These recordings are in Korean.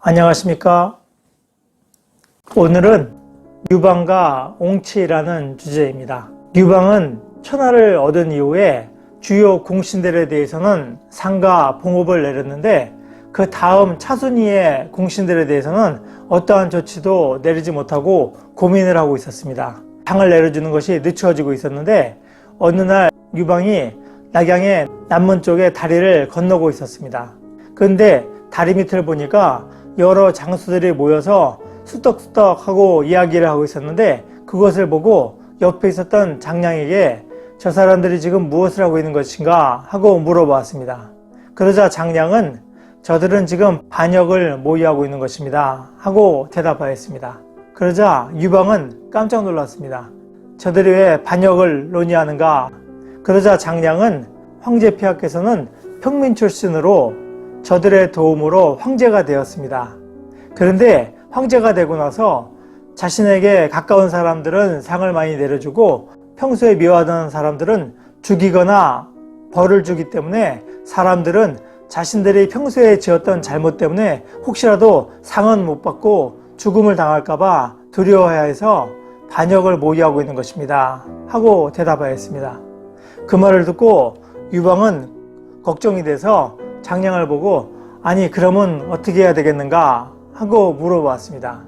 안녕하십니까. 오늘은 유방과 옹치라는 주제입니다. 유방은 천하를 얻은 이후에 주요 공신들에 대해서는 상과 봉업을 내렸는데 그 다음 차순위의 공신들에 대해서는 어떠한 조치도 내리지 못하고 고민을 하고 있었습니다. 상을 내려주는 것이 늦춰지고 있었는데 어느 날 유방이 낙양의 남문 쪽에 다리를 건너고 있었습니다. 그런데 다리 밑을 보니까 여러 장수들이 모여서 수덕수덕하고 이야기를 하고 있었는데 그것을 보고 옆에 있었던 장량에게 저 사람들이 지금 무엇을 하고 있는 것인가 하고 물어보았습니다. 그러자 장량은 저들은 지금 반역을 모의하고 있는 것입니다 하고 대답하였습니다. 그러자 유방은 깜짝 놀랐습니다. 저들이 왜 반역을 논의하는가? 그러자 장량은 황제 폐하께서는 평민 출신으로 저들의 도움으로 황제가 되었습니다. 그런데 황제가 되고 나서 자신에게 가까운 사람들은 상을 많이 내려주고 평소에 미워하던 사람들은 죽이거나 벌을 주기 때문에 사람들은 자신들이 평소에 지었던 잘못 때문에 혹시라도 상은 못 받고 죽음을 당할까봐 두려워해서 반역을 모의하고 있는 것입니다 하고 대답하였습니다. 그 말을 듣고 유방은 걱정이 돼서 장량을 보고 아니 그러면 어떻게 해야 되겠는가 하고 물어봤습니다.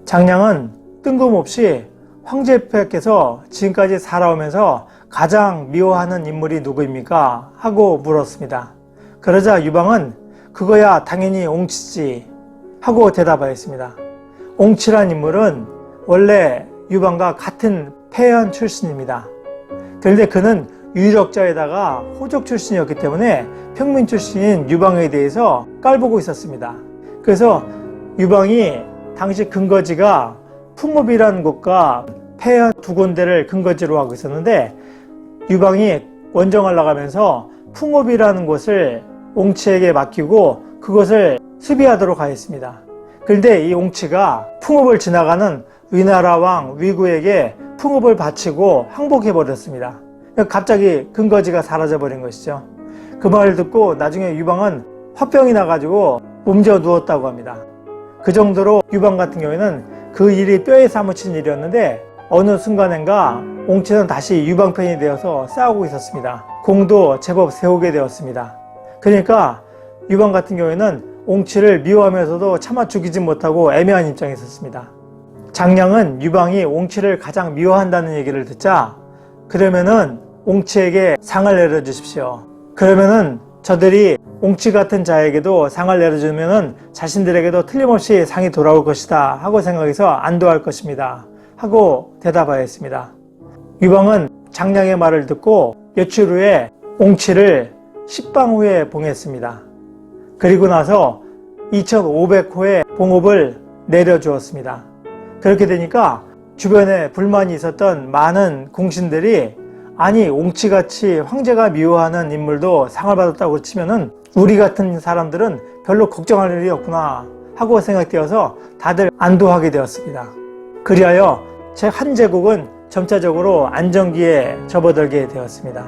장량은 뜬금없이 황제폐하께서 지금까지 살아오면서 가장 미워하는 인물이 누구입니까? 하고 물었습니다. 그러자 유방은 그거야 당연히 옹치지 하고 대답하였습니다. 옹치란 인물은 원래 유방과 같은 폐한 출신입니다. 그런데 그는 유력자에다가 호족 출신이었기 때문에 평민 출신인 유방에 대해서 깔보고 있었습니다. 그래서 유방이 당시 근거지가 풍업이라는 곳과 폐한 두 군데를 근거지로 하고 있었는데 유방이 원정을 나가면서 풍업이라는 곳을 옹치에게 맡기고 그것을 수비하도록 하였습니다. 그런데 이 옹치가 풍업을 지나가는 위나라 왕 위구에게 풍업을 바치고 항복해 버렸습니다. 갑자기 근거지가 사라져 버린 것이죠. 그 말을 듣고 나중에 유방은 화병이 나가지고 몸져 누웠다고 합니다. 그 정도로 유방 같은 경우에는 그 일이 뼈에 사무친 일이었는데 어느 순간인가 옹치는 다시 유방 편이 되어서 싸우고 있었습니다. 공도 제법 세우게 되었습니다. 그러니까 유방 같은 경우에는 옹치를 미워하면서도 차마 죽이지 못하고 애매한 입장에 있었습니다. 장량은 유방이 옹치를 가장 미워한다는 얘기를 듣자 그러면은 옹치에게 상을 내려주십시오. 그러면은 저들이 옹치 같은 자에게도 상을 내려주면은 자신들에게도 틀림없이 상이 돌아올 것이다 하고 생각해서 안도할 것입니다 하고 대답하였습니다. 유방은 장량의 말을 듣고 며칠 후에 옹치를 10방후에 봉했습니다. 그리고 나서 2500호의 봉업을 내려주었습니다. 그렇게 되니까 주변에 불만이 있었던 많은 공신들이 아니 옹치같이 황제가 미워하는 인물도 상을 받았다고 치면은 우리 같은 사람들은 별로 걱정할 일이 없구나 하고 생각되어서 다들 안도하게 되었습니다. 그리하여 제1제국은 점차적으로 안정기에 접어들게 되었습니다.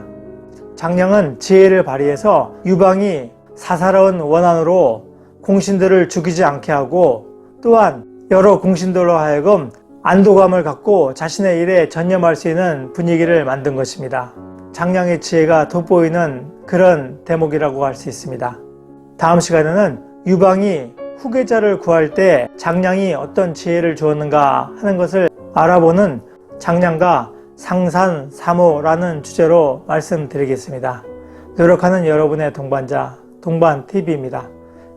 장량은 지혜를 발휘해서 유방이 사사로운 원한으로 공신들을 죽이지 않게 하고 또한 여러 공신들로 하여금 안도감을 갖고 자신의 일에 전념할 수 있는 분위기를 만든 것입니다. 장량의 지혜가 돋보이는 그런 대목이라고 할 수 있습니다. 다음 시간에는 유방이 후계자를 구할 때 장량이 어떤 지혜를 주었는가 하는 것을 알아보는 장량과 상산사모라는 주제로 말씀드리겠습니다. 노력하는 여러분의 동반자 동반TV입니다.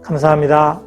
감사합니다.